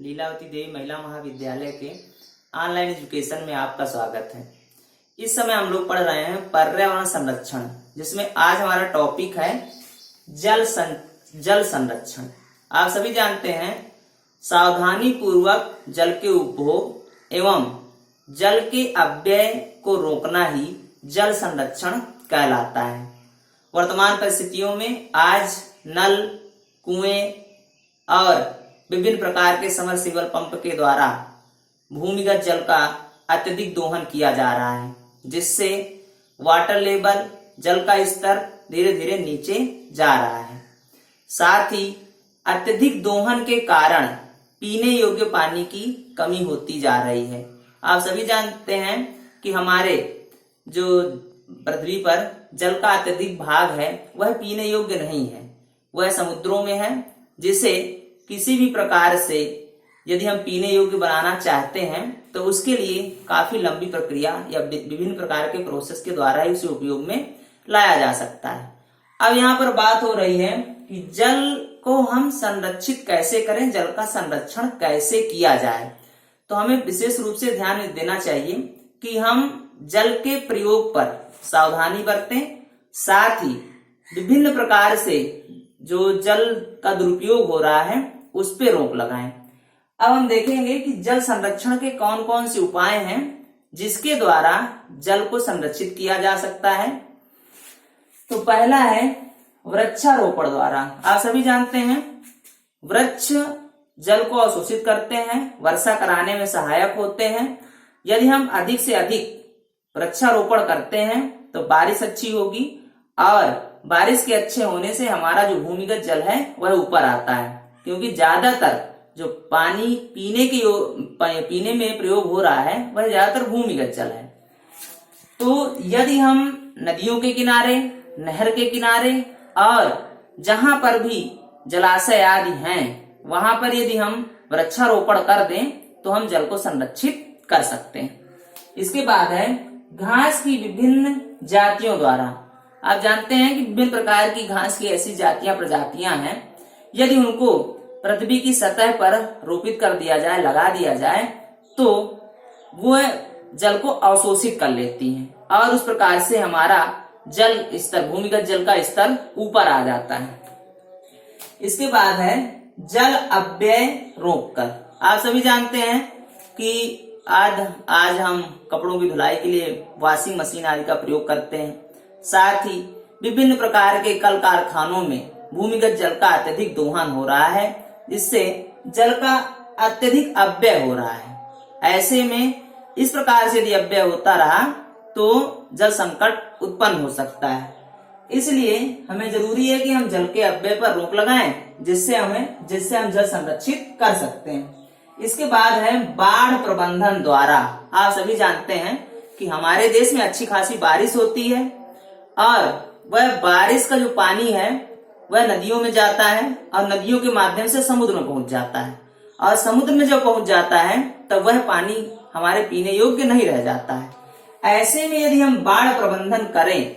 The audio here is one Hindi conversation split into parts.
लीलावती देवी महिला महाविद्यालय के ऑनलाइन एजुकेशन में आपका स्वागत है। इस समय हम लोग पढ़ रहे हैं पर्यावरण संरक्षण, जिसमें आज हमारा टॉपिक है जल संरक्षण। आप सभी जानते हैं सावधानी पूर्वक जल के उपभोग एवं जल के अपव्यय को रोकना ही जल संरक्षण कहलाता है। वर्तमान परिस्थितियों में आज नल, कुएं और विभिन्न प्रकार के समरसीबल पंप के द्वारा भूमिगत जल का अत्यधिक दोहन किया जा रहा है, जिससे वाटर लेवल, जल का स्तर धीरे धीरे नीचे जा रहा है। साथ ही अत्यधिक दोहन के कारण पीने योग्य पानी की कमी होती जा रही है। आप सभी जानते हैं कि हमारे जो पृथ्वी पर जल का अत्यधिक भाग है वह पीने योग्य नहीं है, वह समुद्रों में है, जिसे किसी भी प्रकार से यदि हम पीने योग्य बनाना चाहते हैं तो उसके लिए काफी लंबी प्रक्रिया या विभिन्न प्रकार के प्रोसेस के द्वारा ही उसे उपयोग में लाया जा सकता है। अब यहाँ पर बात हो रही है कि जल को हम संरक्षित कैसे करें, जल का संरक्षण कैसे किया जाए। तो हमें विशेष रूप से ध्यान देना चाहिए कि हम जल के प्रयोग पर सावधानी बरतें, साथ ही विभिन्न प्रकार से जो जल का दुरुपयोग हो रहा है उस पे रोक लगाएं। अब हम देखेंगे कि जल संरक्षण के कौन कौन से उपाय हैं जिसके द्वारा जल को संरक्षित किया जा सकता है। तो पहला है वृक्षारोपण द्वारा। आप सभी जानते हैं वृक्ष जल को अवशोषित करते हैं, वर्षा कराने में सहायक होते हैं। यदि हम अधिक से अधिक वृक्षारोपण करते हैं तो बारिश अच्छी होगी और बारिश के अच्छे होने से हमारा जो भूमिगत जल है वह ऊपर आता है, क्योंकि ज्यादातर जो पानी पीने में प्रयोग हो रहा है वह ज्यादातर भूमिगत जल है। तो यदि हम नदियों के किनारे, नहर के किनारे और जहां पर भी जलाशय आदि हैं वहां पर यदि हम वृक्षारोपण कर दें तो हम जल को संरक्षित कर सकते हैं। इसके बाद है घास की विभिन्न जातियों द्वारा। आप जानते हैं कि विभिन्न प्रकार की घास की ऐसी प्रजातियां हैं, यदि उनको पृथ्वी की सतह पर रोपित कर दिया जाए, लगा दिया जाए, तो वो जल को अवशोषित कर लेती हैं और उस प्रकार से हमारा जल स्तर, भूमिगत जल का स्तर ऊपर आ जाता है। इसके बाद है जल अपव्यय रोककर। आप सभी जानते हैं कि आज हम कपड़ों की धुलाई के लिए वॉशिंग मशीन आदि का प्रयोग करते हैं। साथ ही विभिन्न प्रकार के कल कारखानों में भूमिगत जल का अत्यधिक दोहन हो रहा है, जिससे जल का अत्यधिक अपव्यय हो रहा है। ऐसे में इस प्रकार से यदि अपव्यय होता रहा तो जल संकट उत्पन्न हो सकता है। इसलिए हमें जरूरी है कि हम जल के अपव्यय पर रोक लगाएं, जिससे हम जल संरक्षित कर सकते हैं। इसके बाद है बाढ़ प्रबंधन द्वारा। आप सभी जानते हैं कि हमारे देश में अच्छी खासी बारिश होती है और वह बारिश का जो पानी है वह नदियों में जाता है और नदियों के माध्यम से समुद्र में पहुंच जाता है, और समुद्र में जब पहुंच जाता है तब वह पानी हमारे पीने योग्य नहीं रह जाता है। ऐसे में यदि हम बाढ़ प्रबंधन करें,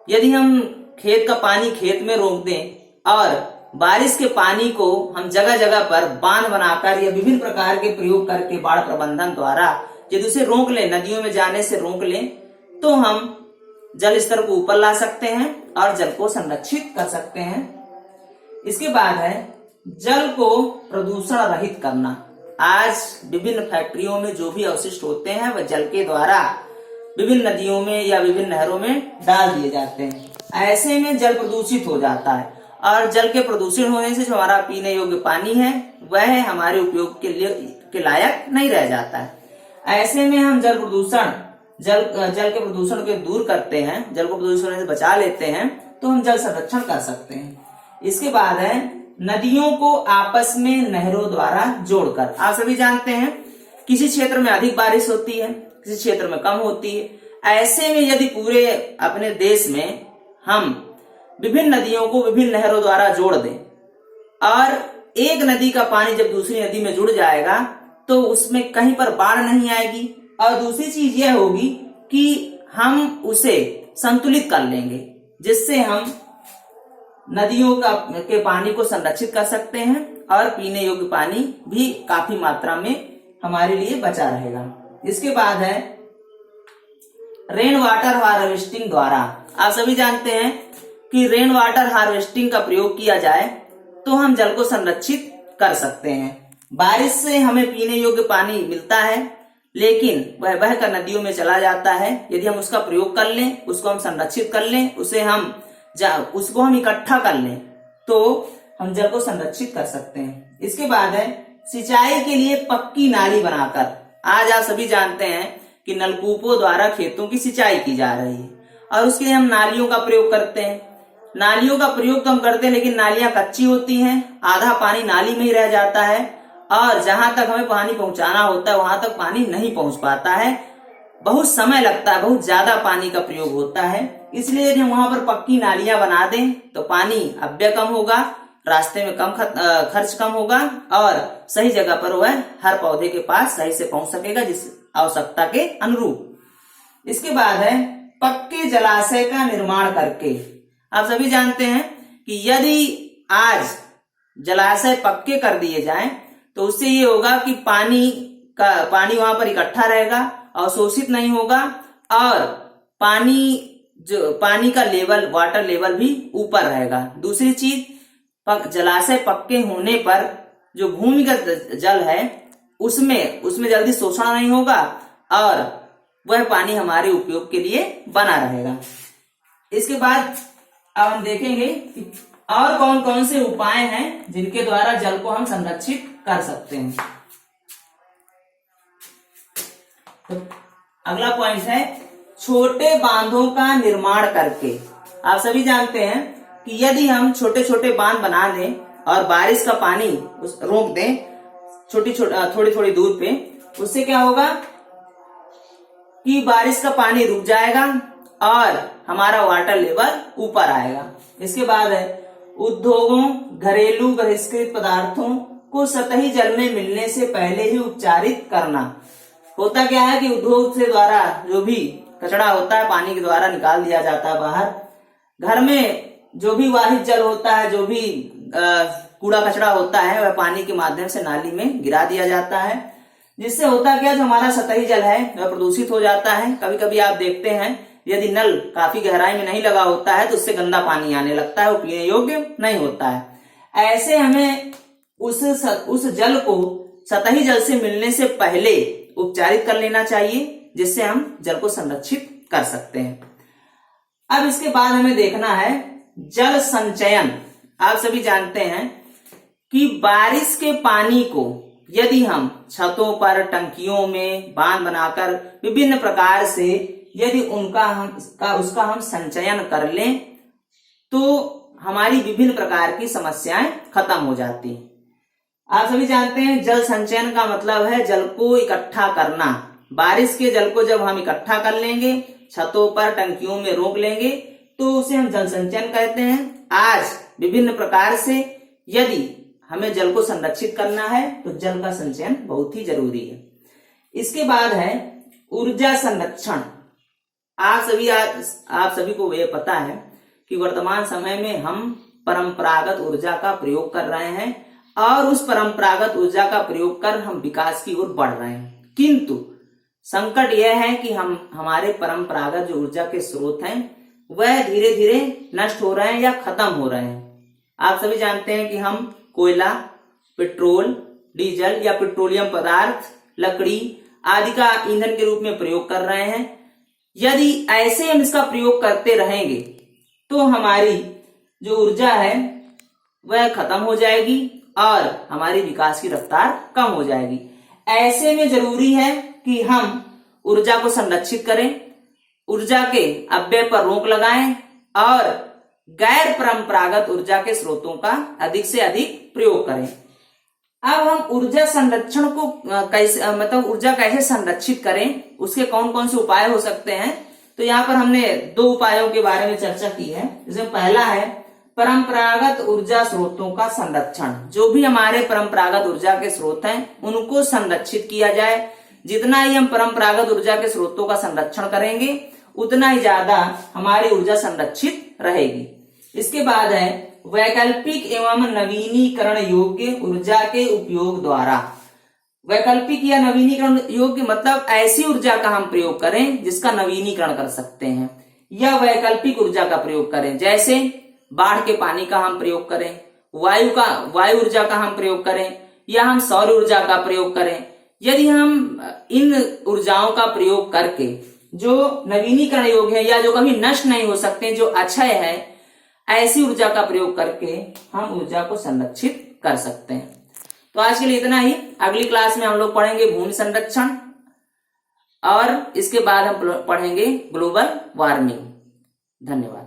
यदि हम खेत का पानी खेत में रोक दें और बारिश के पानी को हम जगह जगह पर बांध बनाकर या विभिन्न प्रकार के प्रयोग करके बाढ़ प्रबंधन द्वारा यदि उसे रोक लें, नदियों में जाने से रोक लें, तो हम जल स्तर को ऊपर ला सकते हैं और जल को संरक्षित कर सकते हैं। इसके बाद है जल को प्रदूषण रहित करना। आज विभिन्न फैक्ट्रियों में जो भी अवशिष्ट होते हैं वह जल के द्वारा विभिन्न नदियों में या विभिन्न नहरों में डाल दिए जाते हैं। ऐसे में जल प्रदूषित हो जाता है और जल के प्रदूषण होने से जो हमारा पीने योग्य पानी है वह हमारे उपयोग के लायक नहीं रह जाता है। ऐसे में हम जल के प्रदूषण को दूर करते हैं, जल को प्रदूषण होने से बचा लेते हैं, तो हम जल संरक्षण कर सकते हैं। इसके बाद है नदियों को आपस में नहरों द्वारा जोड़कर। आप सभी जानते हैं किसी क्षेत्र में अधिक बारिश होती है, किसी क्षेत्र में कम होती है। ऐसे में यदि पूरे अपने देश में हम विभिन्न नदियों को विभिन्न नहरों द्वारा जोड़ दें और एक नदी का पानी जब दूसरी नदी में जुड़ जाएगा तो उसमें कहीं पर बाढ़ नहीं आएगी, और दूसरी चीज यह होगी कि हम उसे संतुलित कर लेंगे, जिससे हम नदियों के पानी को संरक्षित कर सकते हैं और पीने योग्य पानी भी काफी मात्रा में हमारे लिए बचा रहेगा। इसके बाद है रेन वाटर हार्वेस्टिंग द्वारा। आप सभी जानते हैं कि रेन वाटर हार्वेस्टिंग का प्रयोग किया जाए तो हम जल को संरक्षित कर सकते हैं। बारिश से हमें पीने योग्य पानी मिलता है, लेकिन वह बहकर नदियों में चला जाता है। यदि हम उसका प्रयोग कर लें, उसको हम संरक्षित कर लें, उसको हम इकट्ठा कर लें, तो हम जल को संरक्षित कर सकते हैं। इसके बाद है सिंचाई के लिए पक्की नाली बनाकर। आज आप सभी जानते हैं कि नलकूपों द्वारा खेतों की सिंचाई की जा रही है और उसके लिए हम नालियों का प्रयोग करते हैं। नालियों का प्रयोग तो हम करते हैं, लेकिन नालियां कच्ची होती हैं, आधा पानी नाली में ही रह जाता है और जहां तक हमें पानी पहुंचाना होता है वहां तक पानी नहीं पहुंच पाता है। बहुत समय लगता है, बहुत ज्यादा पानी का प्रयोग होता है। इसलिए यदि हम वहां पर पक्की नालियां बना दें तो पानी अपव्यय कम होगा, रास्ते में खर्च कम होगा और सही जगह पर वह हर पौधे के पास सही से पहुंच सकेगा, जिस आवश्यकता के अनुरूप। इसके बाद है पक्के जलाशय का निर्माण करके। आप सभी जानते हैं कि यदि आज जलाशय पक्के कर दिए जाएं तो उससे ये होगा कि पानी वहां पर इकट्ठा रहेगा, अवशोषित नहीं होगा और पानी का लेवल, वाटर लेवल भी ऊपर रहेगा। दूसरी चीज, जलाशय पक्के होने पर जो भूमिगत जल है उसमें जल्दी शोषण नहीं होगा और वह पानी हमारे उपयोग के लिए बना रहेगा। इसके बाद अब हम देखेंगे कि और कौन कौन से उपाय हैं जिनके द्वारा जल को हम संरक्षित कर सकते हैं। तो अगला पॉइंट है छोटे बांधों का निर्माण करके। आप सभी जानते हैं कि यदि हम छोटे छोटे बांध बना दें और बारिश का पानी रोक दें थोड़ी थोड़ी दूर पे, उससे क्या होगा कि बारिश का पानी रुक जाएगा और हमारा वाटर लेवल ऊपर आएगा। इसके बाद है उद्योगों, घरेलू बहिष्कृत पदार्थों को सतही जल में मिलने से पहले ही उपचारित करना। होता क्या है कि उद्योग से द्वारा जो भी कचरा होता है पानी के द्वारा निकाल दिया जाता है बाहर। घर में जो भी वाहित जल होता है, जो भी कूड़ा कचरा होता है, वह पानी के माध्यम से नाली में गिरा दिया जाता है, जिससे होता क्या, जो हमारा सतही जल है वह प्रदूषित हो जाता है। कभी कभी आप देखते हैं यदि नल काफी गहराई में नहीं लगा होता है तो उससे गंदा पानी आने लगता है, वो पीने योग्य नहीं होता है। ऐसे हमें उस जल को सतही जल से मिलने से पहले उपचारित कर लेना चाहिए, जिससे हम जल को संरक्षित कर सकते हैं। अब इसके बाद हमें देखना है जल संचयन। आप सभी जानते हैं कि बारिश के पानी को यदि हम छतों पर, टंकियों में बांध बनाकर विभिन्न प्रकार से यदि उसका हम संचयन कर लें तो हमारी विभिन्न प्रकार की समस्याएं खत्म हो जाती हैं। आप सभी जानते हैं जल संचयन का मतलब है जल को इकट्ठा करना। बारिश के जल को जब हम इकट्ठा कर लेंगे, छतों पर, टंकियों में रोक लेंगे, तो उसे हम जल संचयन कहते हैं। आज विभिन्न प्रकार से यदि हमें जल को संरक्षित करना है तो जल का संचयन बहुत ही जरूरी है। इसके बाद है ऊर्जा संरक्षण। आप सभी को यह पता है कि वर्तमान समय में हम परंपरागत ऊर्जा का प्रयोग कर रहे हैं और उस परंपरागत ऊर्जा का प्रयोग कर हम विकास की ओर बढ़ रहे हैं। किंतु संकट यह है कि हमारे परंपरागत जो ऊर्जा के स्रोत हैं वह धीरे धीरे नष्ट हो रहे हैं या खत्म हो रहे हैं। आप सभी जानते हैं कि हम कोयला, पेट्रोल, डीजल या पेट्रोलियम पदार्थ, लकड़ी आदि का ईंधन के रूप में प्रयोग कर रहे हैं। यदि ऐसे हम इसका प्रयोग करते रहेंगे तो हमारी जो ऊर्जा है वह खत्म हो जाएगी और हमारी विकास की रफ्तार कम हो जाएगी। ऐसे में जरूरी है कि हम ऊर्जा को संरक्षित करें, ऊर्जा के अपव्यय पर रोक लगाएं और गैर परंपरागत ऊर्जा के स्रोतों का अधिक से अधिक प्रयोग करें। अब हम ऊर्जा संरक्षण को ऊर्जा कैसे संरक्षित करें, उसके कौन कौन से उपाय हो सकते हैं। तो यहाँ पर हमने 2 उपायों के बारे में चर्चा की है। जिसमें पहला है परंपरागत ऊर्जा स्रोतों का संरक्षण। जो भी हमारे परंपरागत ऊर्जा के स्रोत हैं उनको संरक्षित किया जाए। जितना ही हम परंपरागत ऊर्जा के स्रोतों का संरक्षण करेंगे उतना ही ज्यादा हमारी ऊर्जा संरक्षित रहेगी। इसके बाद है वैकल्पिक एवं नवीनीकरण योग्य ऊर्जा के उपयोग द्वारा। वैकल्पिक या नवीनीकरण योग्य मतलब ऐसी ऊर्जा का हम प्रयोग करें जिसका नवीनीकरण कर सकते हैं, या वैकल्पिक ऊर्जा का प्रयोग करें, जैसे बाढ़ के पानी का हम प्रयोग करें, वायु ऊर्जा का हम प्रयोग करें, या हम सौर ऊर्जा का प्रयोग करें। यदि हम इन ऊर्जाओं का प्रयोग करके जो नवीनीकरण योग्य है या जो कभी नष्ट नहीं हो सकते, जो अक्षय है, ऐसी ऊर्जा का प्रयोग करके हम ऊर्जा को संरक्षित कर सकते हैं। तो आज के लिए इतना ही। अगली क्लास में हम लोग पढ़ेंगे भूमि संरक्षण और इसके बाद हम पढ़ेंगे ग्लोबल वार्मिंग। धन्यवाद।